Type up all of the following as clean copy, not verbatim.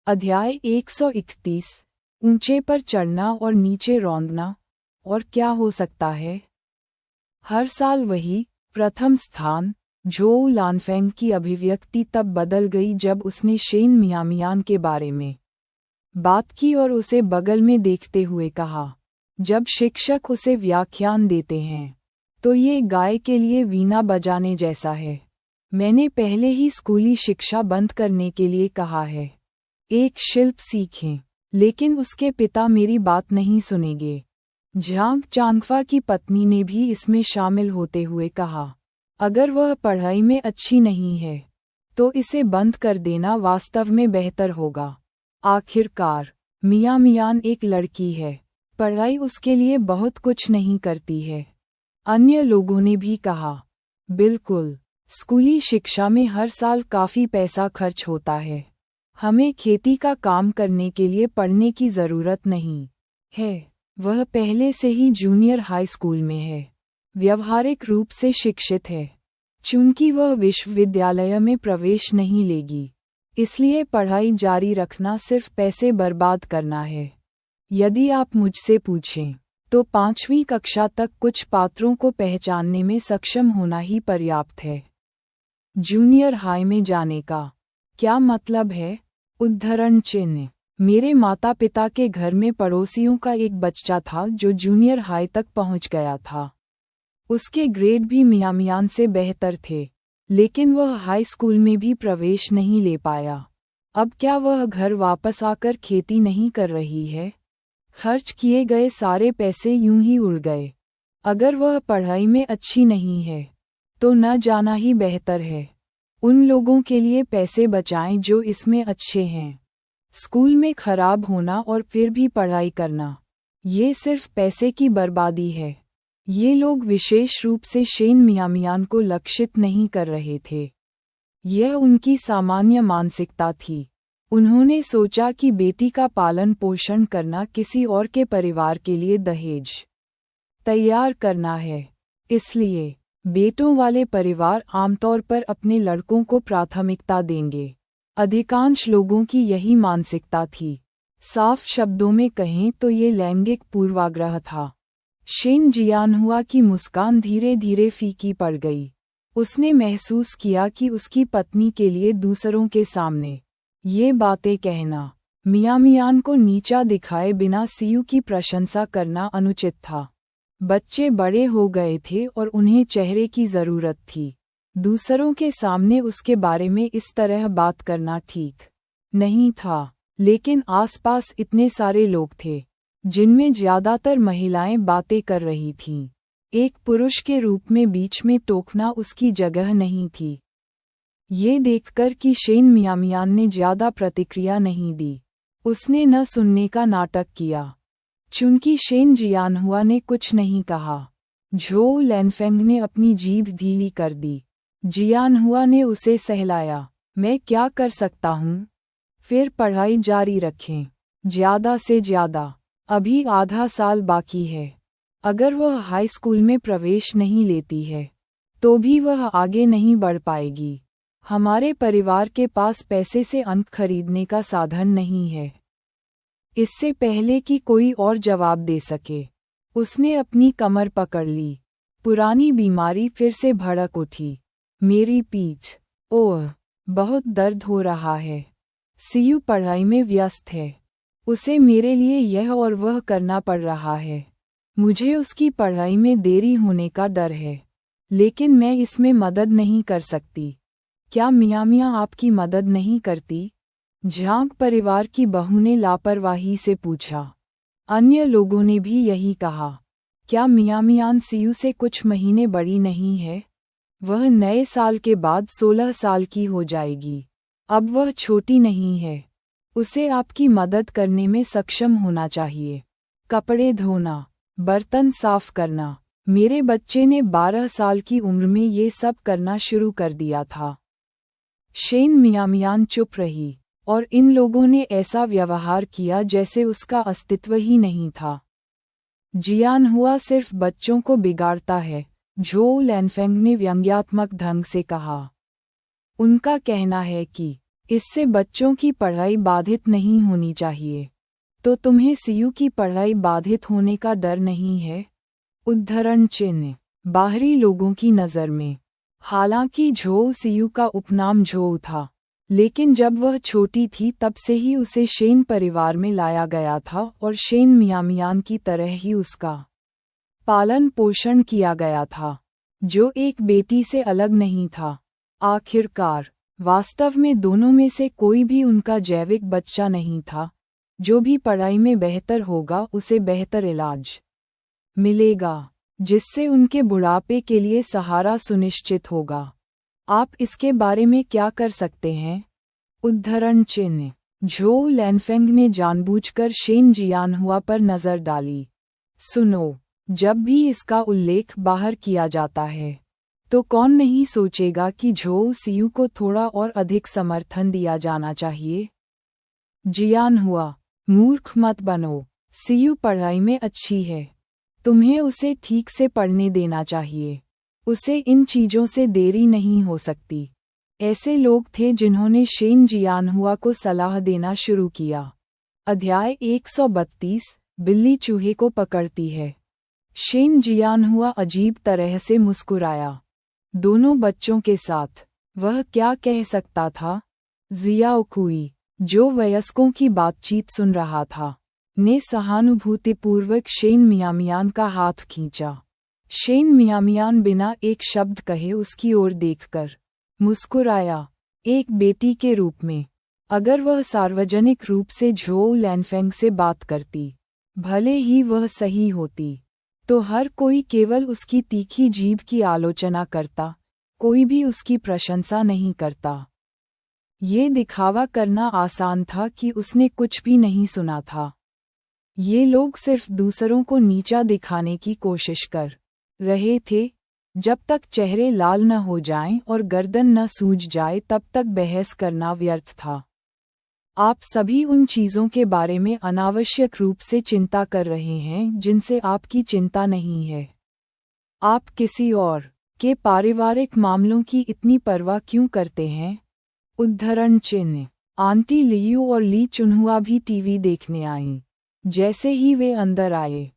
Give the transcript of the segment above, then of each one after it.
अध्याय 131। ऊंचे पर चढ़ना और नीचे रौंदना। और क्या हो सकता है? हर साल वही प्रथम स्थान। झोउ लानफेंग की अभिव्यक्ति तब बदल गई जब उसने शेन मियामियान के बारे में बात की और उसे बगल में देखते हुए कहा, जब शिक्षक उसे व्याख्यान देते हैं तो ये गाय के लिए वीणा बजाने जैसा है। मैंने पहले ही स्कूली शिक्षा बंद करने के लिए कहा है। एक शिल्प सीखें। लेकिन उसके पिता मेरी बात नहीं सुनेंगे। झांग चांगफा की पत्नी ने भी इसमें शामिल होते हुए कहा, अगर वह पढ़ाई में अच्छी नहीं है तो इसे बंद कर देना वास्तव में बेहतर होगा। आखिरकार मियामियान एक लड़की है, पढ़ाई उसके लिए बहुत कुछ नहीं करती है। अन्य लोगों ने भी कहा, बिल्कुल, स्कूली शिक्षा में हर साल काफ़ी पैसा खर्च होता है। हमें खेती का काम करने के लिए पढ़ने की ज़रूरत नहीं है। वह पहले से ही जूनियर हाई स्कूल में है, व्यावहारिक रूप से शिक्षित है। चूंकि वह विश्वविद्यालय में प्रवेश नहीं लेगी, इसलिए पढ़ाई जारी रखना सिर्फ पैसे बर्बाद करना है। यदि आप मुझसे पूछें तो 5वीं कक्षा तक कुछ पात्रों को पहचानने में सक्षम होना ही पर्याप्त है। जूनियर हाई में जाने का क्या मतलब है? उद्धरण चिन्ह। मेरे माता पिता के घर में पड़ोसियों का एक बच्चा था जो जूनियर हाई तक पहुंच गया था। उसके ग्रेड भी मियामियान से बेहतर थे, लेकिन वह हाई स्कूल में भी प्रवेश नहीं ले पाया। अब क्या वह घर वापस आकर खेती नहीं कर रही है? खर्च किए गए सारे पैसे यूं ही उड़ गए। अगर वह पढ़ाई में अच्छी नहीं है तो न जाना ही बेहतर है। उन लोगों के लिए पैसे बचाएं जो इसमें अच्छे हैं। स्कूल में खराब होना और फिर भी पढ़ाई करना, ये सिर्फ पैसे की बर्बादी है। ये लोग विशेष रूप से शेन मियामियान को लक्षित नहीं कर रहे थे। यह उनकी सामान्य मानसिकता थी। उन्होंने सोचा कि बेटी का पालन पोषण करना किसी और के परिवार के लिए दहेज तैयार करना है। इसलिए बेटों वाले परिवार आमतौर पर अपने लड़कों को प्राथमिकता देंगे। अधिकांश लोगों की यही मानसिकता थी। साफ शब्दों में कहें तो ये लैंगिक पूर्वाग्रह था। शेन जियानहुआ की मुस्कान धीरे धीरे फीकी पड़ गई। उसने महसूस किया कि उसकी पत्नी के लिए दूसरों के सामने ये बातें कहना, मियामियान को नीचा दिखाए बिना सीयू की प्रशंसा करना अनुचित था। बच्चे बड़े हो गए थे और उन्हें चेहरे की ज़रूरत थी। दूसरों के सामने उसके बारे में इस तरह बात करना ठीक नहीं था, लेकिन आसपास इतने सारे लोग थे जिनमें ज़्यादातर महिलाएं बातें कर रही थीं। एक पुरुष के रूप में बीच में टोकना उसकी जगह नहीं थी। ये देखकर कि शेन मियामियान ने ज़्यादा प्रतिक्रिया नहीं दी, उसने न सुनने का नाटक किया। चूंकि शेन जियानहुआ ने कुछ नहीं कहा, झोउ लैनफेंग ने अपनी जीभ ढीली कर दी। जियानहुआ ने उसे सहलाया। मैं क्या कर सकता हूँ? फिर पढ़ाई जारी रखें, ज़्यादा से ज़्यादा। अभी आधा साल बाकी है। अगर वह हाई स्कूल में प्रवेश नहीं लेती है तो भी वह आगे नहीं बढ़ पाएगी। हमारे परिवार के पास पैसे से अंक खरीदने का साधन नहीं है। इससे पहले कि कोई और जवाब दे सके, उसने अपनी कमर पकड़ ली। पुरानी बीमारी फिर से भड़क उठी। मेरी पीठ, ओह, बहुत दर्द हो रहा है। सीयू पढ़ाई में व्यस्त है। उसे मेरे लिए यह और वह करना पड़ रहा है। मुझे उसकी पढ़ाई में देरी होने का डर है, लेकिन मैं इसमें मदद नहीं कर सकती। क्या मियामिया आपकी मदद नहीं करती? झांग परिवार की बहू ने लापरवाही से पूछा। अन्य लोगों ने भी यही कहा। क्या मियामियान सीयू से कुछ महीने बड़ी नहीं है? वह नए साल के बाद 16 साल की हो जाएगी। अब वह छोटी नहीं है। उसे आपकी मदद करने में सक्षम होना चाहिए। कपड़े धोना, बर्तन साफ करना। मेरे बच्चे ने 12 साल की उम्र में ये सब करना शुरू कर दिया था। शेन मियामियान चुप रही और इन लोगों ने ऐसा व्यवहार किया जैसे उसका अस्तित्व ही नहीं था। जियानहुआ सिर्फ बच्चों को बिगाड़ता है, झोउ लैनफेंग ने व्यंग्यात्मक ढंग से कहा। उनका कहना है कि इससे बच्चों की पढ़ाई बाधित नहीं होनी चाहिए। तो तुम्हें सीयू की पढ़ाई बाधित होने का डर नहीं है? उद्धरण चिन्ह। बाहरी लोगों की नज़र में हालांकि झोउ सीयू का उपनाम झोउ था, लेकिन जब वह छोटी थी तब से ही उसे शेन परिवार में लाया गया था और शेन मियामियान की तरह ही उसका पालन पोषण किया गया था, जो एक बेटी से अलग नहीं था। आखिरकार वास्तव में दोनों में से कोई भी उनका जैविक बच्चा नहीं था। जो भी पढ़ाई में बेहतर होगा उसे बेहतर इलाज मिलेगा, जिससे उनके बुढ़ापे के लिए सहारा सुनिश्चित होगा। आप इसके बारे में क्या कर सकते हैं? उद्धरण चिन्ह। झोउ लैनफेंग ने जानबूझकर शेन जियानहुआ पर नज़र डाली। सुनो, जब भी इसका उल्लेख बाहर किया जाता है तो कौन नहीं सोचेगा कि झोउ सीयू को थोड़ा और अधिक समर्थन दिया जाना चाहिए। जियानहुआ, मूर्ख मत बनो। सीयू पढ़ाई में अच्छी है, तुम्हें उसे ठीक से पढ़ने देना चाहिए। उसे इन चीज़ों से देरी नहीं हो सकती। ऐसे लोग थे जिन्होंने शेन जियानहुआ को सलाह देना शुरू किया। अध्याय 132, बिल्ली चूहे को पकड़ती है। शेन जियानहुआ अजीब तरह से मुस्कुराया। दोनों बच्चों के साथ वह क्या कह सकता था? जियाओकुई, जो वयस्कों की बातचीत सुन रहा था, ने सहानुभूतिपूर्वक शेन मियामियान का हाथ खींचा। शेन मियामियान बिना एक शब्द कहे उसकी ओर देखकर मुस्कुराया। एक बेटी के रूप में, अगर वह सार्वजनिक रूप से झोउ लैनफेंग से बात करती, भले ही वह सही होती, तो हर कोई केवल उसकी तीखी जीभ की आलोचना करता, कोई भी उसकी प्रशंसा नहीं करता। ये दिखावा करना आसान था कि उसने कुछ भी नहीं सुना था। ये लोग सिर्फ दूसरों को नीचा दिखाने की कोशिश कर रहे थे। जब तक चेहरे लाल न हो जाएं और गर्दन न सूज जाए तब तक बहस करना व्यर्थ था। आप सभी उन चीज़ों के बारे में अनावश्यक रूप से चिंता कर रहे हैं जिनसे आपकी चिंता नहीं है। आप किसी और के पारिवारिक मामलों की इतनी परवाह क्यों करते हैं? उद्धरण चिन्ह। आंटी लियू और ली चुनहुआ भी टीवी देखने आईं। जैसे ही वे अंदर आए,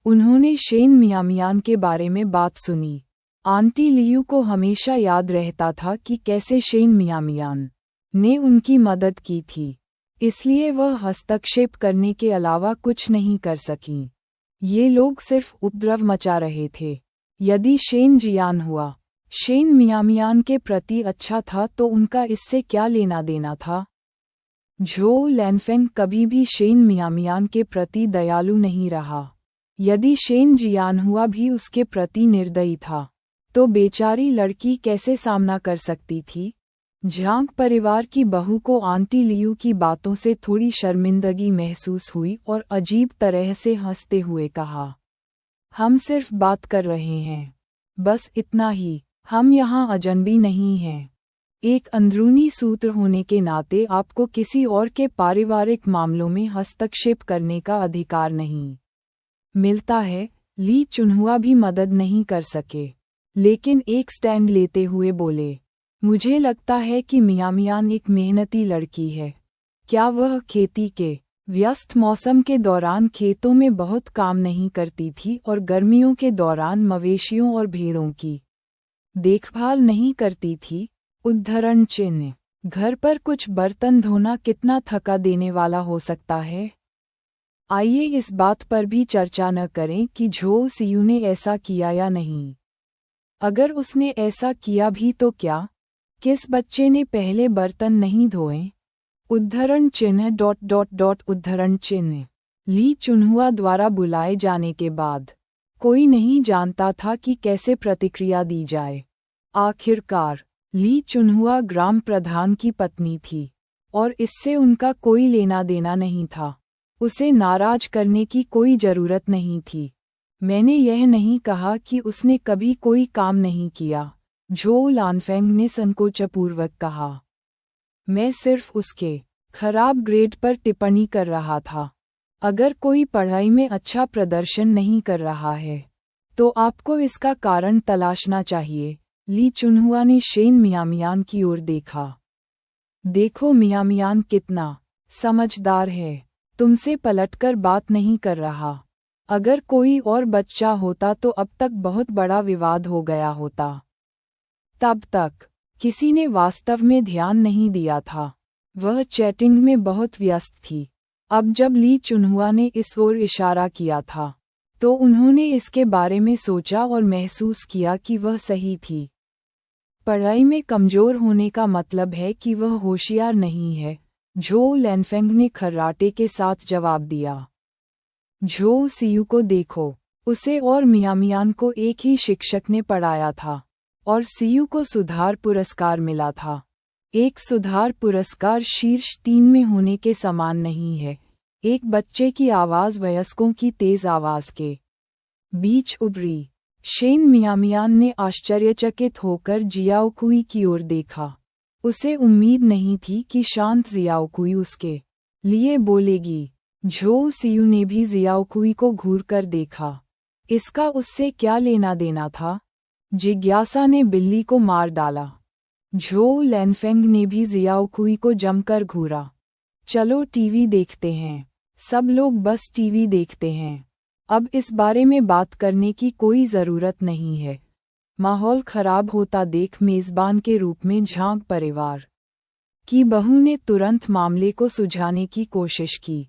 उन्होंने शेन मियामियान के बारे में बात सुनी। आंटी लियू को हमेशा याद रहता था कि कैसे शेन मियामियान ने उनकी मदद की थी, इसलिए वह हस्तक्षेप करने के अलावा कुछ नहीं कर सकीं। ये लोग सिर्फ उपद्रव मचा रहे थे। यदि शेन जियानहुआ शेन मियामियान के प्रति अच्छा था तो उनका इससे क्या लेना देना था? झोउ लैनफेंग कभी भी शेन मियामियान के प्रति दयालु नहीं रहा। यदि शेन जियानहुआ भी उसके प्रति निर्दयी था, तो बेचारी लड़की कैसे सामना कर सकती थी? झांग परिवार की बहू को आंटी लियू की बातों से थोड़ी शर्मिंदगी महसूस हुई और अजीब तरह से हंसते हुए कहा, हम सिर्फ बात कर रहे हैं, बस इतना ही, हम यहाँ अजनबी नहीं हैं। एक अंदरूनी सूत्र होने के नाते आपको किसी और के पारिवारिक मामलों में हस्तक्षेप करने का अधिकार नहीं मिलता है। ली चुनहुआ भी मदद नहीं कर सके, लेकिन एक स्टैंड लेते हुए बोले, मुझे लगता है कि मियामियान एक मेहनती लड़की है। क्या वह खेती के व्यस्त मौसम के दौरान खेतों में बहुत काम नहीं करती थी और गर्मियों के दौरान मवेशियों और भेड़ों की देखभाल नहीं करती थी? उद्धरण चिन्ह। घर पर कुछ बर्तन धोना कितना थका देने वाला हो सकता है? आइए इस बात पर भी चर्चा न करें कि झोउ सीयू ने ऐसा किया या नहीं। अगर उसने ऐसा किया भी तो क्या? किस बच्चे ने पहले बर्तन नहीं धोए? उद्धरण चिन्ह उद्धरण चिन्ह। ली चुनहुआ द्वारा बुलाए जाने के बाद कोई नहीं जानता था कि कैसे प्रतिक्रिया दी जाए। आखिरकार ली चुनहुआ ग्राम प्रधान की पत्नी थी और इससे उनका कोई लेना देना नहीं था। उसे नाराज करने की कोई जरूरत नहीं थी। मैंने यह नहीं कहा कि उसने कभी कोई काम नहीं किया, झोउ लानफेंग ने संकोचपूर्वक कहा। मैं सिर्फ उसके खराब ग्रेड पर टिप्पणी कर रहा था। अगर कोई पढ़ाई में अच्छा प्रदर्शन नहीं कर रहा है, तो आपको इसका कारण तलाशना चाहिए। ली चुनहुआ ने शेन मियामियान की ओर देखा। देखो मियाँ मियान कितना समझदार है, तुमसे पलटकर बात नहीं कर रहा। अगर कोई और बच्चा होता तो अब तक बहुत बड़ा विवाद हो गया होता। तब तक किसी ने वास्तव में ध्यान नहीं दिया था, वह चैटिंग में बहुत व्यस्त थी। अब जब ली चुनहुआ ने इस ओर इशारा किया था तो उन्होंने इसके बारे में सोचा और महसूस किया कि वह सही थी। पढ़ाई में कमजोर होने का मतलब है कि वह होशियार नहीं है, झोउ लैनफेंग ने खर्राटे के साथ जवाब दिया। झोउ सियू को देखो, उसे और मियाँ मियान को एक ही शिक्षक ने पढ़ाया था और सियू को सुधार पुरस्कार मिला था। एक सुधार पुरस्कार शीर्ष 3 में होने के समान नहीं है। एक बच्चे की आवाज़ वयस्कों की तेज आवाज़ के बीच उभरी। शेन मियाँ मियान ने आश्चर्यचकित होकर जियाओकुई की ओर देखा। उसे उम्मीद नहीं थी कि शांत जियाओकुई उसके लिए बोलेगी। झोउ सियू ने भी जियाओकुई को घूरकर देखा। इसका उससे क्या लेना देना था? जिज्ञासा ने बिल्ली को मार डाला। झोउ लैनफेंग ने भी जियाओकुई को जमकर घूरा। चलो टीवी देखते हैं। सब लोग बस टीवी देखते हैं। अब इस बारे में बात करने की कोई ज़रूरत नहीं है। माहौल खराब होता देख मेज़बान के रूप में झांग परिवार की बहू ने तुरंत मामले को सुलझाने की कोशिश की।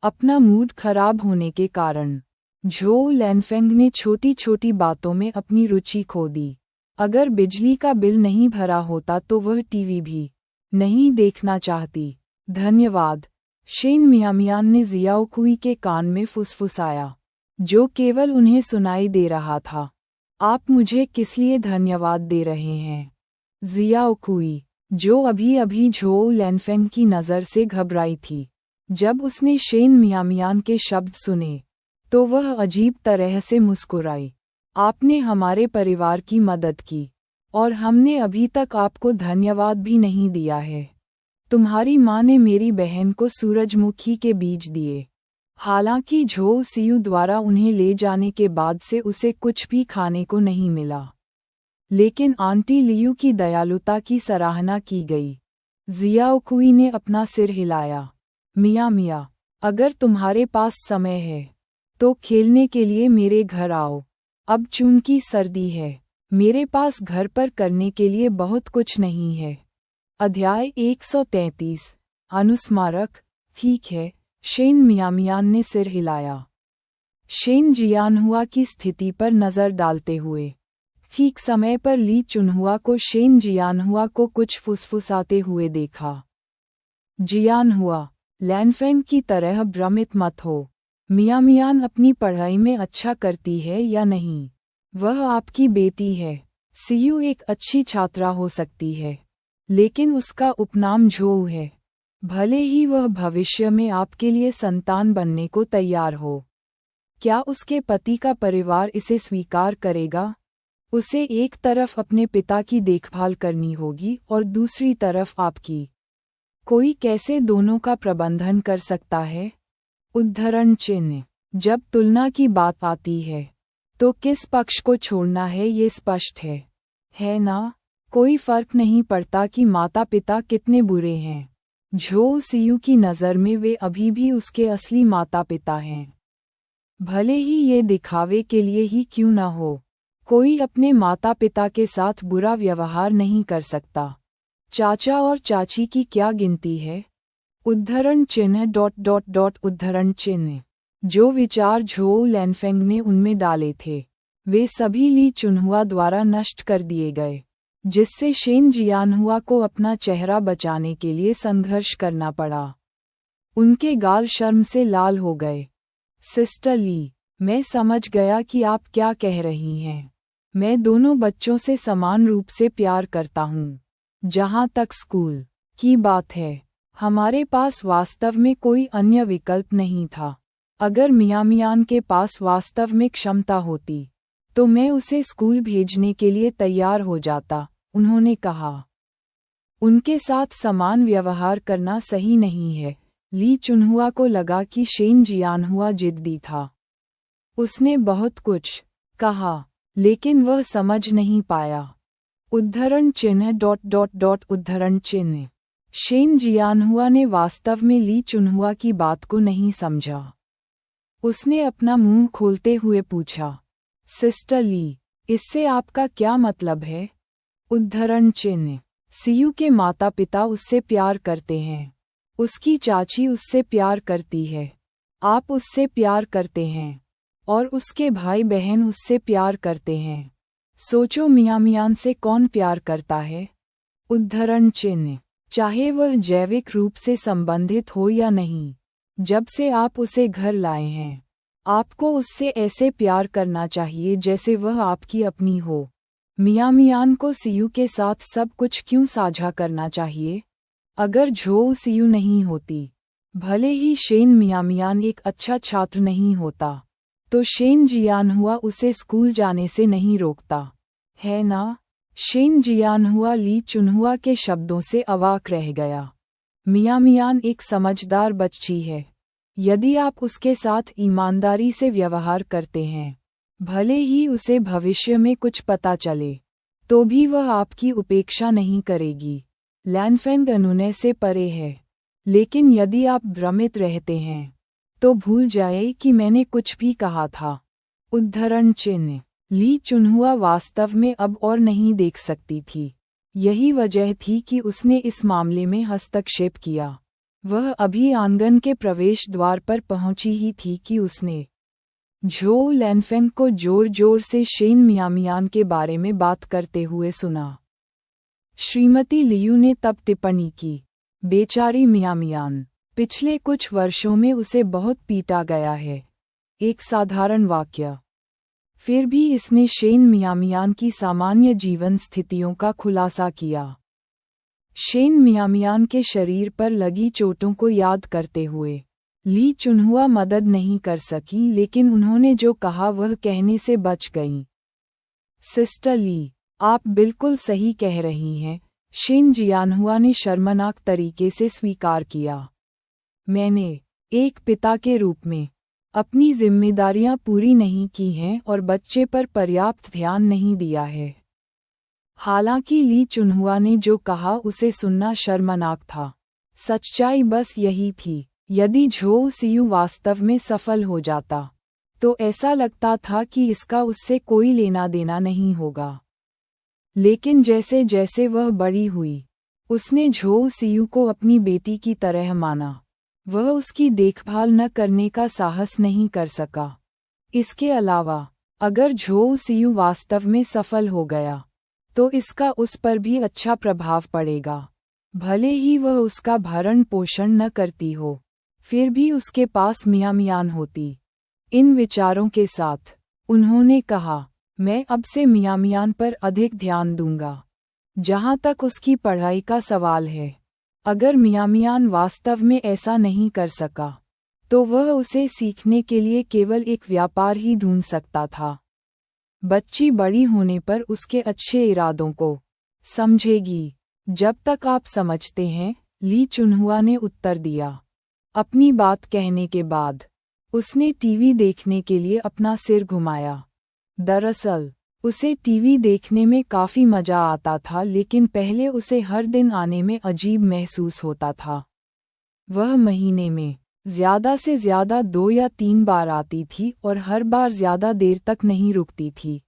अपना मूड खराब होने के कारण झोउ लैनफेंग ने छोटी छोटी बातों में अपनी रुचि खो दी। अगर बिजली का बिल नहीं भरा होता तो वह टीवी भी नहीं देखना चाहती। धन्यवाद, शेन मियाँ मियान ने जियाओकुई के कान में फुसफुसाया, जो केवल उन्हें सुनाई दे रहा था। आप मुझे किस लिए धन्यवाद दे रहे हैं? जियाओकुई, जो अभी अभी झोउ लैनफेंग की नज़र से घबराई थी, जब उसने शेन मियाँ मियान के शब्द सुने तो वह अजीब तरह से मुस्कुराई। आपने हमारे परिवार की मदद की और हमने अभी तक आपको धन्यवाद भी नहीं दिया है। तुम्हारी माँ ने मेरी बहन को सूरजमुखी के बीज दिए। हालांकि झोउ सियू द्वारा उन्हें ले जाने के बाद से उसे कुछ भी खाने को नहीं मिला, लेकिन आंटी लियू की दयालुता की सराहना की गई। जियाओकुई ने अपना सिर हिलाया। मियाँ मियाँ, अगर तुम्हारे पास समय है तो खेलने के लिए मेरे घर आओ। अब चूंकि सर्दी है, मेरे पास घर पर करने के लिए बहुत कुछ नहीं है। अध्याय 133 अनुस्मारक। ठीक है, शेन मियाँ मियान ने सिर हिलाया। शेन जियानहुआ की स्थिति पर नज़र डालते हुए ठीक समय पर ली चुनहुआ को शेन जियानहुआ को कुछ फुसफुसाते हुए देखा। जियानहुआ, लैनफेंग की तरह भ्रमित मत हो। मियाँ मियान अपनी पढ़ाई में अच्छा करती है या नहीं, वह आपकी बेटी है। सियू एक अच्छी छात्रा हो सकती है, लेकिन उसका उपनाम झोउ है। भले ही वह भविष्य में आपके लिए संतान बनने को तैयार हो, क्या उसके पति का परिवार इसे स्वीकार करेगा? उसे एक तरफ अपने पिता की देखभाल करनी होगी और दूसरी तरफ आपकी। कोई कैसे दोनों का प्रबंधन कर सकता है? उद्धरण चिन्ह। जब तुलना की बात आती है तो किस पक्ष को छोड़ना है ये स्पष्ट है ना? कोई फर्क नहीं पड़ता कि माता पिता कितने बुरे हैं। झोउ सियू की नज़र में वे अभी भी उसके असली माता पिता हैं। भले ही ये दिखावे के लिए ही क्यों न हो, कोई अपने माता पिता के साथ बुरा व्यवहार नहीं कर सकता। चाचा और चाची की क्या गिनती है? उद्धरण चिन्ह उद्धरण चिन्ह। जो विचार झोउ लैनफेंग ने उनमें डाले थे, वे सभी ली चुनहुआ द्वारा नष्ट कर दिए गए, जिससे शेन जियानहुआ को अपना चेहरा बचाने के लिए संघर्ष करना पड़ा। उनके गाल शर्म से लाल हो गए। सिस्टर ली, मैं समझ गया कि आप क्या कह रही हैं। मैं दोनों बच्चों से समान रूप से प्यार करता हूँ। जहाँ तक स्कूल की बात है, हमारे पास वास्तव में कोई अन्य विकल्प नहीं था। अगर मियाँ मियान के पास वास्तव में क्षमता होती तो मैं उसे स्कूल भेजने के लिए तैयार हो जाता, उन्होंने कहा। उनके साथ समान व्यवहार करना सही नहीं है। ली चुनहुआ को लगा कि शेन जियानहुआ जिद्दी था। उसने बहुत कुछ कहा, लेकिन वह समझ नहीं पाया। उद्धरण चिन्ह उद्धरण चिन्ह। शेन जियानहुआ ने वास्तव में ली चुनहुआ की बात को नहीं समझा। उसने अपना मुंह खोलते हुए पूछा, सिस्टर ली, इससे आपका क्या मतलब है? उद्धरण चिन्ह। सीयू के माता पिता उससे प्यार करते हैं। उसकी चाची उससे प्यार करती है। आप उससे प्यार करते हैं। और उसके भाई बहन उससे प्यार करते हैं। सोचो मियामियान से कौन प्यार करता है? उद्धरण चिन्ह। चाहे वह जैविक रूप से संबंधित हो या नहीं, जब से आप उसे घर लाए हैं, आपको उससे ऐसे प्यार करना चाहिए जैसे वह आपकी अपनी हो। मियामियान को सीयू के साथ सब कुछ क्यों साझा करना चाहिए? अगर झोउ सीयू नहीं होती, भले ही शेन मियामियान एक अच्छा छात्र नहीं होता, तो शेन जियानहुआ उसे स्कूल जाने से नहीं रोकता, है ना? शेन जियानहुआ ली चुनहुआ के शब्दों से अवाक रह गया। मियामियान एक समझदार बच्ची है। यदि आप उसके साथ ईमानदारी से व्यवहार करते हैं, भले ही उसे भविष्य में कुछ पता चले, तो भी वह आपकी उपेक्षा नहीं करेगी। लैनफेंग अनुनय से परे है। लेकिन यदि आप भ्रमित रहते हैं, तो भूल जाए कि मैंने कुछ भी कहा था। उद्धरण चिन्ह। ली चुनहुआ वास्तव में अब और नहीं देख सकती थी। यही वजह थी कि उसने इस मामले में हस्तक्षेप किया। वह अभी आंगन के प्रवेश द्वार पर पहुंची ही थी कि उसने झोउ लैनफेंग को जोर जोर से शेन मियामियान के बारे में बात करते हुए सुना। श्रीमती लियू ने तब टिप्पणी की, बेचारी मियामियान, पिछले कुछ वर्षों में उसे बहुत पीटा गया है। एक साधारण वाक्य। फिर भी इसने शेन मियामियान की सामान्य जीवन स्थितियों का खुलासा किया। शेन मियामियान के शरीर पर लगी चोटों को याद करते हुए ली चुनहुआ मदद नहीं कर सकी, लेकिन उन्होंने जो कहा वह कहने से बच गईं। सिस्टर ली, आप बिल्कुल सही कह रही हैं, शेन जियानहुआ ने शर्मनाक तरीके से स्वीकार किया। मैंने एक पिता के रूप में अपनी जिम्मेदारियां पूरी नहीं की हैं और बच्चे पर पर्याप्त ध्यान नहीं दिया है। हालांकि ली चुनहुआ ने जो कहा उसे सुनना शर्मनाक था। सच्चाई बस यही थी। यदि झोउ सीयू वास्तव में सफल हो जाता, तो ऐसा लगता था कि इसका उससे कोई लेना देना नहीं होगा। लेकिन जैसे जैसे वह बड़ी हुई, उसने झोउ सीयू को अपनी बेटी की तरह माना। वह उसकी देखभाल न करने का साहस नहीं कर सका। इसके अलावा, अगर झोउ सीयू वास्तव में सफल हो गया, तो इसका उस पर भी अच्छा प्रभाव पड़ेगा। भले ही वह उसका भरण पोषण न करती हो, फिर भी उसके पास मियामियान होती। इन विचारों के साथ, उन्होंने कहा, मैं अब से मियामियान पर अधिक ध्यान दूंगा। जहाँ तक उसकी पढ़ाई का सवाल है, अगर मियामियान वास्तव में ऐसा नहीं कर सका, तो वह उसे सीखने के लिए केवल एक व्यापार ही ढूंढ सकता था। बच्ची बड़ी होने पर उसके अच्छे इरादों को समझेगी। जब तक आप समझते हैं, ली चुनहुआ ने उत्तर दिया। अपनी बात कहने के बाद, उसने टीवी देखने के लिए अपना सिर घुमाया। दरअसल, उसे टीवी देखने में काफ़ी मज़ा आता था, लेकिन पहले उसे हर दिन आने में अजीब महसूस होता था। वह महीने में ज़्यादा से ज़्यादा 2 या 3 बार आती थी और हर बार ज़्यादा देर तक नहीं रुकती थी।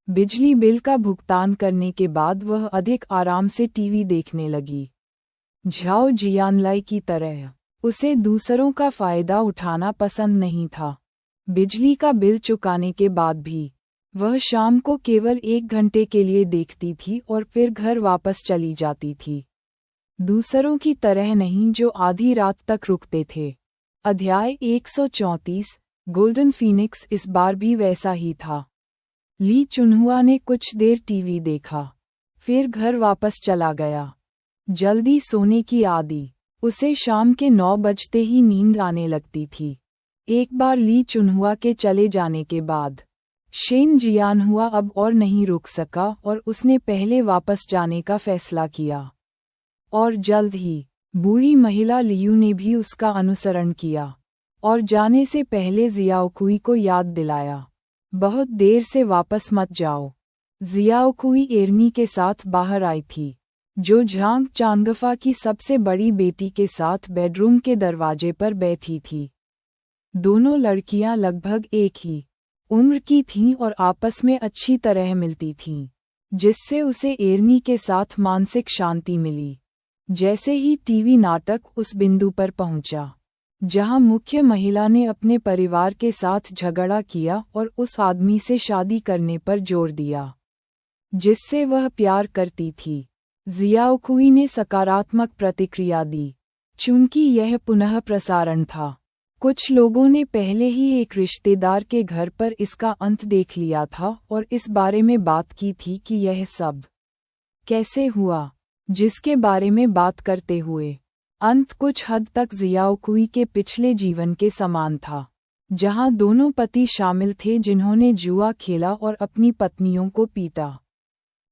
बिजली बिल का भुगतान करने के बाद वह अधिक आराम से टीवी देखने लगी। झाओ जियानलाई की तरह, उसे दूसरों का फ़ायदा उठाना पसंद नहीं था। बिजली का बिल चुकाने के बाद भी वह शाम को केवल 1 घंटे के लिए देखती थी और फिर घर वापस चली जाती थी। दूसरों की तरह नहीं जो आधी रात तक रुकते थे। अध्याय 134, गोल्डन फीनिक्स इस बार भी वैसा ही था। ली चुनहुआ ने कुछ देर टीवी देखा, फिर घर वापस चला गया। जल्दी सोने की आदी, उसे शाम के 9 बजते ही नींद आने लगती थी। एक बार ली चुनहुआ के चले जाने के बाद, शेन जियानहुआ अब और नहीं रुक सका और उसने पहले वापस जाने का फैसला किया। और जल्द ही, बूढ़ी महिला लियू ने भी उसका अनुसरण किया और जाने से पहले जियाओकुई को याद दिलाया, बहुत देर से वापस मत जाओ। जियाओकुई एर्नी के साथ बाहर आई थी। जो झांग चांगफा की सबसे बड़ी बेटी के साथ बेडरूम के दरवाजे पर बैठी थी। दोनों लड़कियां लगभग एक ही उम्र की थीं और आपस में अच्छी तरह मिलती थीं, जिससे उसे एर्मी के साथ मानसिक शांति मिली। जैसे ही टीवी नाटक उस बिंदु पर पहुंचा जहां मुख्य महिला ने अपने परिवार के साथ झगड़ा किया और उस आदमी से शादी करने पर जोर दिया जिससे वह प्यार करती थी, जियाओकुई ने सकारात्मक प्रतिक्रिया दी। चूंकि यह पुनः प्रसारण था, कुछ लोगों ने पहले ही एक रिश्तेदार के घर पर इसका अंत देख लिया था और इस बारे में बात की थी कि यह सब कैसे हुआ, जिसके बारे में बात करते हुए अंत कुछ हद तक जियाओकुई के पिछले जीवन के समान था, जहां दोनों पति शामिल थे जिन्होंने जुआ खेला और अपनी पत्नियों को पीटा,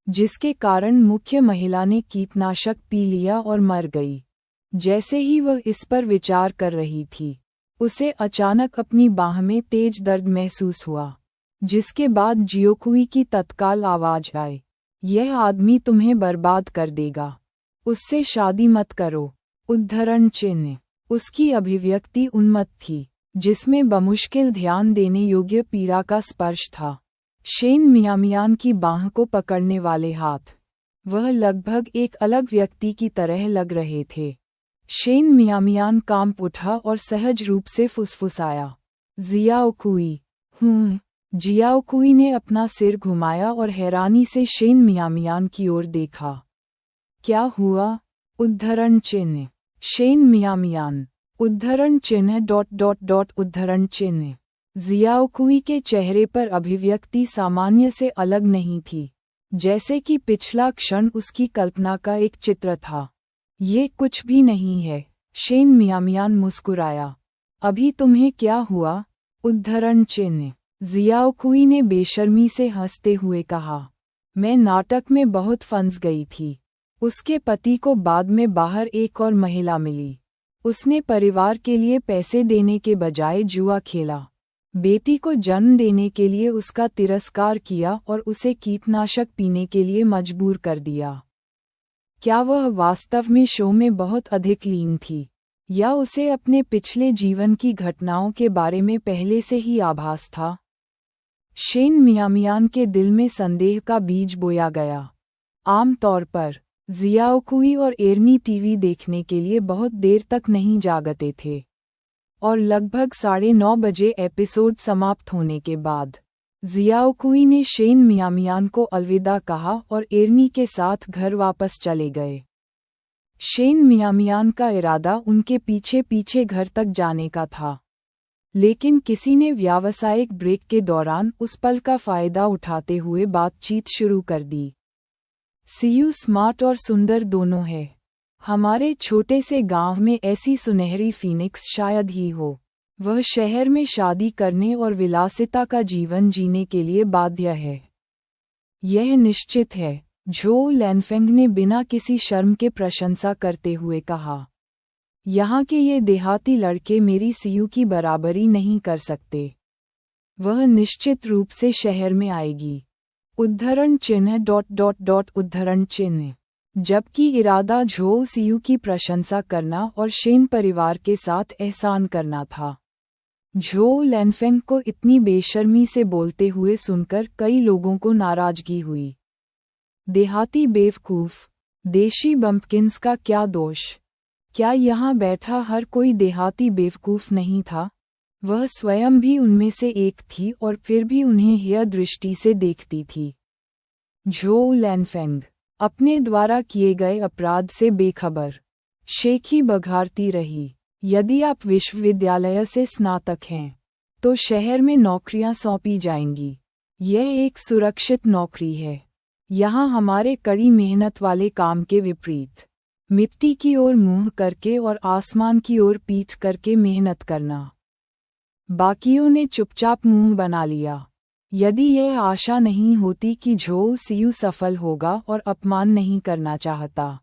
जिसके कारण मुख्य महिला ने कीटनाशक पी लिया और मर गई। जैसे ही वह इस पर विचार कर रही थी, उसे अचानक अपनी बाह में तेज दर्द महसूस हुआ, जिसके बाद जियोकुई की तत्काल आवाज आई, यह आदमी तुम्हें बर्बाद कर देगा, उससे शादी मत करो। उद्धरण चिन्ह। उसकी अभिव्यक्ति उन्मत्त थी, जिसमें बमुश्किल ध्यान देने योग्य पीड़ा का स्पर्श था। शेन मियामियान की बाह को पकड़ने वाले हाथ, वह लगभग एक अलग व्यक्ति की तरह लग रहे थे। शेन मियामियान कांप उठा और सहज रूप से फुसफुसाया, जियाओकुई। जियाओकुई ने अपना सिर घुमाया और हैरानी से शेन मियामियान की ओर देखा। क्या हुआ? उद्धरण चिन्ह। शेन मियामियान। उद्धरण चिन्ह उद्धरण चिन्ह। जियाओकुई के चेहरे पर अभिव्यक्ति सामान्य से अलग नहीं थी, जैसे कि पिछला क्षण उसकी कल्पना का एक चित्र था। ये कुछ भी नहीं है, शेन मियामियान मुस्कुराया। अभी तुम्हें क्या हुआ? उद्धरण चिन्ह। जियाओकुई ने बेशर्मी से हंसते हुए कहा, मैं नाटक में बहुत फंस गई थी। उसके पति को बाद में बाहर एक और महिला मिली। उसने परिवार के लिए पैसे देने के बजाय जुआ खेला, बेटी को जन्म देने के लिए उसका तिरस्कार किया और उसे कीटनाशक पीने के लिए मजबूर कर दिया। क्या वह वास्तव में शो में बहुत अधिक लीन थी, या उसे अपने पिछले जीवन की घटनाओं के बारे में पहले से ही आभास था? शेन मियामियान के दिल में संदेह का बीज बोया गया। आम तौर पर जियाओकुई और एर्मी टीवी देखने के लिए बहुत देर तक नहीं जागते थे, और लगभग 9:30 बजे एपिसोड समाप्त होने के बाद जियाओकुई ने शेन मियामियान को अलविदा कहा और एर्मी के साथ घर वापस चले गए। शेन मियामियान का इरादा उनके पीछे पीछे घर तक जाने का था, लेकिन किसी ने व्यावसायिक ब्रेक के दौरान उस पल का फायदा उठाते हुए बातचीत शुरू कर दी। सीयू स्मार्ट और सुंदर दोनों है। हमारे छोटे से गांव में ऐसी सुनहरी फीनिक्स शायद ही हो। वह शहर में शादी करने और विलासिता का जीवन जीने के लिए बाध्य है। यह निश्चित है, झो लैनफेंग ने बिना किसी शर्म के प्रशंसा करते हुए कहा। यहाँ के ये देहाती लड़के मेरी सीयू की बराबरी नहीं कर सकते। वह निश्चित रूप से शहर में आएगी। उद्धरण चिन्ह उद्धरण चिन्ह। जबकि इरादा झो सीयू की प्रशंसा करना और शेन परिवार के साथ एहसान करना था। झो लैनफेंग को इतनी बेशर्मी से बोलते हुए सुनकर कई लोगों को नाराजगी हुई। देहाती बेवकूफ, देशी बम्पकिंस का क्या दोष? क्या यहाँ बैठा हर कोई देहाती बेवकूफ नहीं था? वह स्वयं भी उनमें से एक थी और फिर भी उन्हें यह दृष्टि से देखती थी। झो लैनफेंग अपने द्वारा किए गए अपराध से बेखबर, शेखी बघारती रही। यदि आप विश्वविद्यालय से स्नातक हैं, तो शहर में नौकरियां सौंपी जाएंगी। यह एक सुरक्षित नौकरी है। यहाँ हमारे कड़ी मेहनत वाले काम के विपरीत, मिट्टी की ओर मुंह करके और आसमान की ओर पीठ करके मेहनत करना। बाकियों ने चुपचाप मुंह बना लिया। यदि यह आशा नहीं होती कि झो सीयू सफल होगा और अपमान नहीं करना चाहता,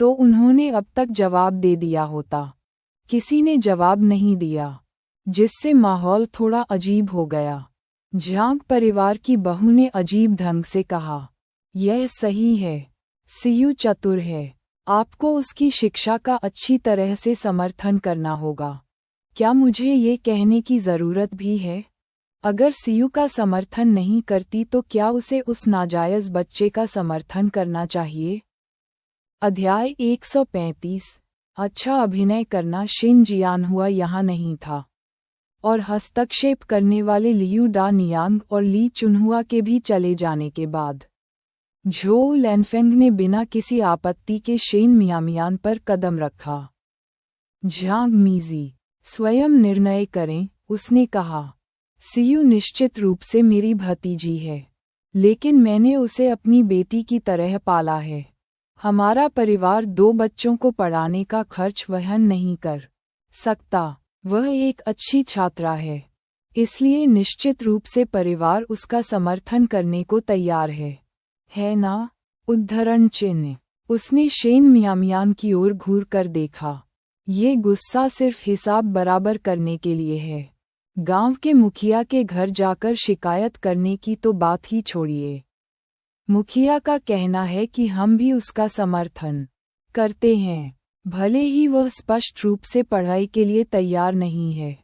तो उन्होंने अब तक जवाब दे दिया होता। किसी ने जवाब नहीं दिया, जिससे माहौल थोड़ा अजीब हो गया। झांग परिवार की बहू ने अजीब ढंग से कहा, यह सही है। सीयू चतुर है। आपको उसकी शिक्षा का अच्छी तरह से समर्थन करना होगा। क्या मुझे ये कहने की ज़रूरत भी है? अगर सीयू का समर्थन नहीं करती तो क्या उसे उस नाजायज़ बच्चे का समर्थन करना चाहिए? अध्याय 135। अच्छा अभिनय करना। शिन जियानहुआ यहाँ नहीं था, और हस्तक्षेप करने वाले लियू डा नियांग और ली चुनहुआ के भी चले जाने के बाद झोउ लैनफेंग ने बिना किसी आपत्ति के शेन मियामियान पर कदम रखा। झांग मीजी, स्वयं निर्णय करें, उसने कहा। सीयू निश्चित रूप से मेरी भतीजी है, लेकिन मैंने उसे अपनी बेटी की तरह पाला है। हमारा परिवार 2 बच्चों को पढ़ाने का खर्च वहन नहीं कर सकता। वह एक अच्छी छात्रा है, इसलिए निश्चित रूप से परिवार उसका समर्थन करने को तैयार है ना? उद्धरण चिन्ह। उसने शेन मियामियान की ओर घूर कर देखा। ये गुस्सा सिर्फ हिसाब बराबर करने के लिए है। गांव के मुखिया के घर जाकर शिकायत करने की तो बात ही छोड़िए। मुखिया का कहना है कि हम भी उसका समर्थन करते हैं, भले ही वह स्पष्ट रूप से पढ़ाई के लिए तैयार नहीं है।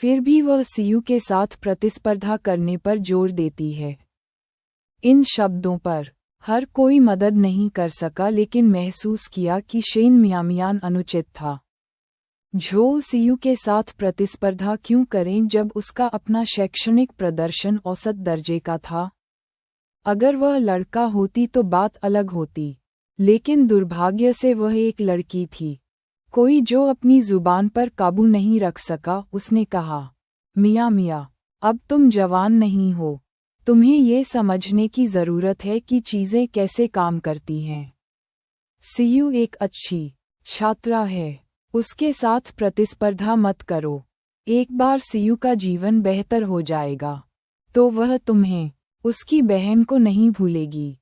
फिर भी वह सीयू के साथ प्रतिस्पर्धा करने पर जोर देती है। इन शब्दों पर हर कोई मदद नहीं कर सका, लेकिन महसूस किया कि शेन मियामियान अनुचित था। झोउ सीयू के साथ प्रतिस्पर्धा क्यों करें जब उसका अपना शैक्षणिक प्रदर्शन औसत दर्जे का था? अगर वह लड़का होती तो बात अलग होती, लेकिन दुर्भाग्य से वह एक लड़की थी। कोई जो अपनी जुबान पर काबू नहीं रख सका। उसने कहा, मिया, अब तुम जवान नहीं हो। तुम्हें ये समझने की ज़रूरत है कि चीज़ें कैसे काम करती हैं। सीयू एक अच्छी छात्रा है, उसके साथ प्रतिस्पर्धा मत करो। एक बार सीयू का जीवन बेहतर हो जाएगा तो वह तुम्हें, उसकी बहन को नहीं भूलेगी।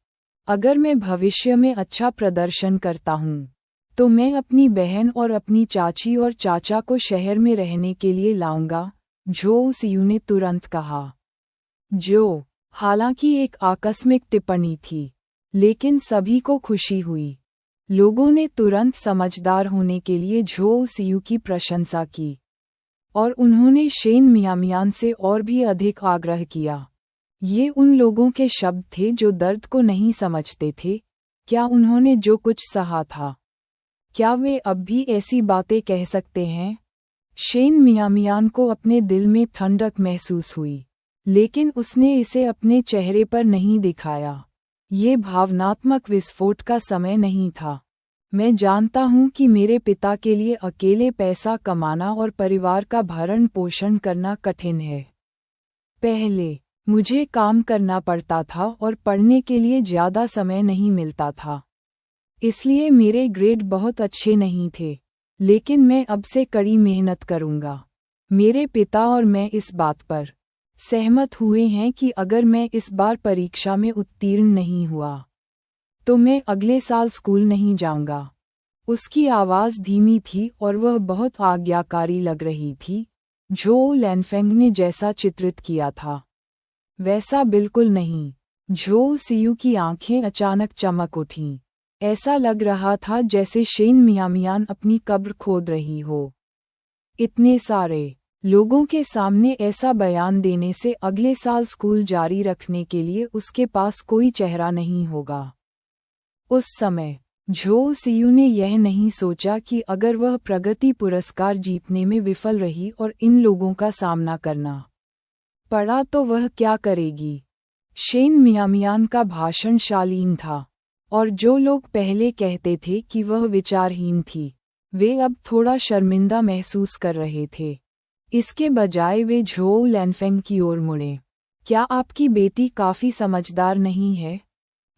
अगर मैं भविष्य में अच्छा प्रदर्शन करता हूँ तो मैं अपनी बहन और अपनी चाची और चाचा को शहर में रहने के लिए लाऊंगा, झोउ सीयू ने तुरंत कहा। जो हालांकि एक आकस्मिक टिप्पणी थी, लेकिन सभी को खुशी हुई। लोगों ने तुरंत समझदार होने के लिए झोउ सीयू की प्रशंसा की, और उन्होंने शेन मियामियान से और भी अधिक आग्रह किया। ये उन लोगों के शब्द थे जो दर्द को नहीं समझते थे। क्या उन्होंने जो कुछ सहा था, क्या वे अब भी ऐसी बातें कह सकते हैं? शेन मियामियान को अपने दिल में ठंडक महसूस हुई, लेकिन उसने इसे अपने चेहरे पर नहीं दिखाया। ये भावनात्मक विस्फोट का समय नहीं था। मैं जानता हूँ कि मेरे पिता के लिए अकेले पैसा कमाना और परिवार का भरण पोषण करना कठिन है। पहले मुझे काम करना पड़ता था और पढ़ने के लिए ज़्यादा समय नहीं मिलता था, इसलिए मेरे ग्रेड बहुत अच्छे नहीं थे। लेकिन मैं अब से कड़ी मेहनत करूँगा। मेरे पिता और मैं इस बात पर सहमत हुए हैं कि अगर मैं इस बार परीक्षा में उत्तीर्ण नहीं हुआ तो मैं अगले साल स्कूल नहीं जाऊंगा। उसकी आवाज़ धीमी थी और वह बहुत आज्ञाकारी लग रही थी। झोउ लैनफेंग ने जैसा चित्रित किया था वैसा बिल्कुल नहीं। झोउ सीयू की आंखें अचानक चमक उठीं। ऐसा लग रहा था जैसे शेन मियामियान अपनी कब्र खोद रही हो। इतने सारे लोगों के सामने ऐसा बयान देने से अगले साल स्कूल जारी रखने के लिए उसके पास कोई चेहरा नहीं होगा। उस समय झोउ सीयू ने यह नहीं सोचा कि अगर वह प्रगति पुरस्कार जीतने में विफल रही और इन लोगों का सामना करना पड़ा तो वह क्या करेगी। शेन मियामियान का भाषण शालीन था, और जो लोग पहले कहते थे कि वह विचारहीन थी, वे अब थोड़ा शर्मिंदा महसूस कर रहे थे। इसके बजाय वे झोउ लैनफेंग की ओर मुड़े। क्या आपकी बेटी काफ़ी समझदार नहीं है?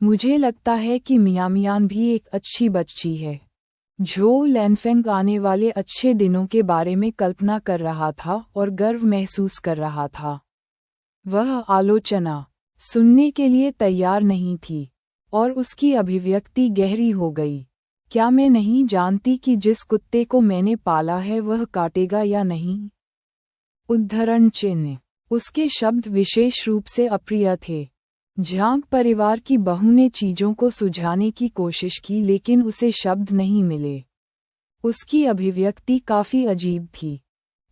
मुझे लगता है कि मियामियान भी एक अच्छी बच्ची है। झोउ लैनफेंग आने वाले अच्छे दिनों के बारे में कल्पना कर रहा था और गर्व महसूस कर रहा था। वह आलोचना सुनने के लिए तैयार नहीं थी, और उसकी अभिव्यक्ति गहरी हो गई। क्या मैं नहीं जानती कि जिस कुत्ते को मैंने पाला है वह काटेगा या नहीं? उद्धरण चिन्ह। उसके शब्द विशेष रूप से अप्रिय थे। झांग परिवार की बहू ने चीजों को सुझाने की कोशिश की लेकिन उसे शब्द नहीं मिले। उसकी अभिव्यक्ति काफी अजीब थी।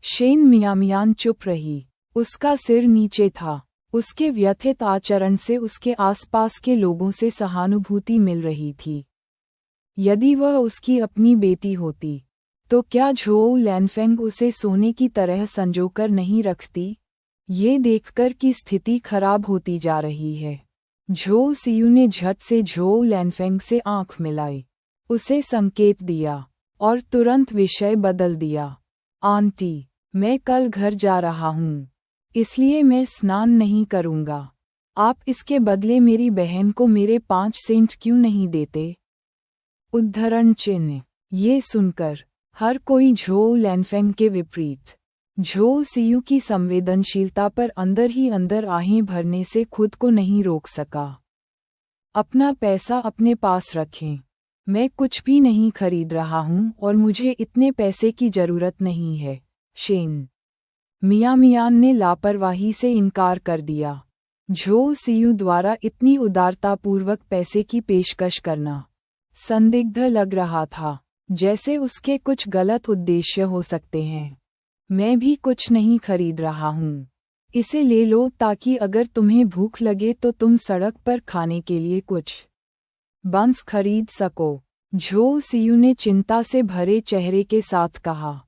शेन मियामियान चुप रही। उसका सिर नीचे था। उसके व्यथित आचरण से उसके आसपास के लोगों से सहानुभूति मिल रही थी। यदि वह उसकी अपनी बेटी होती तो क्या झोउ लैनफेंग उसे सोने की तरह संजोकर नहीं रखती? ये देखकर कि स्थिति खराब होती जा रही है, झोउ सियू ने झट से झोउ लैनफेंग से आंख मिलाई, उसे संकेत दिया और तुरंत विषय बदल दिया। आंटी, मैं कल घर जा रहा हूँ, इसलिए मैं स्नान नहीं करूँगा। आप इसके बदले मेरी बहन को मेरे 5 सेंट क्यों नहीं देते? उद्धरण चिन्ह। ये सुनकर हर कोई झोउ लैनफेंग के विपरीत झोउ सियू की संवेदनशीलता पर अंदर ही अंदर आहें भरने से खुद को नहीं रोक सका। अपना पैसा अपने पास रखें। मैं कुछ भी नहीं खरीद रहा हूँ और मुझे इतने पैसे की जरूरत नहीं है। शेन मियामियान ने लापरवाही से इनकार कर दिया। झोउ सियू द्वारा इतनी उदारतापूर्वक पैसे की पेशकश करना संदिग्ध लग रहा था, जैसे उसके कुछ गलत उद्देश्य हो सकते हैं। मैं भी कुछ नहीं खरीद रहा हूँ। इसे ले लो ताकि अगर तुम्हें भूख लगे तो तुम सड़क पर खाने के लिए कुछ बंस खरीद सको। झोउ सियू ने चिंता से भरे चेहरे के साथ कहा।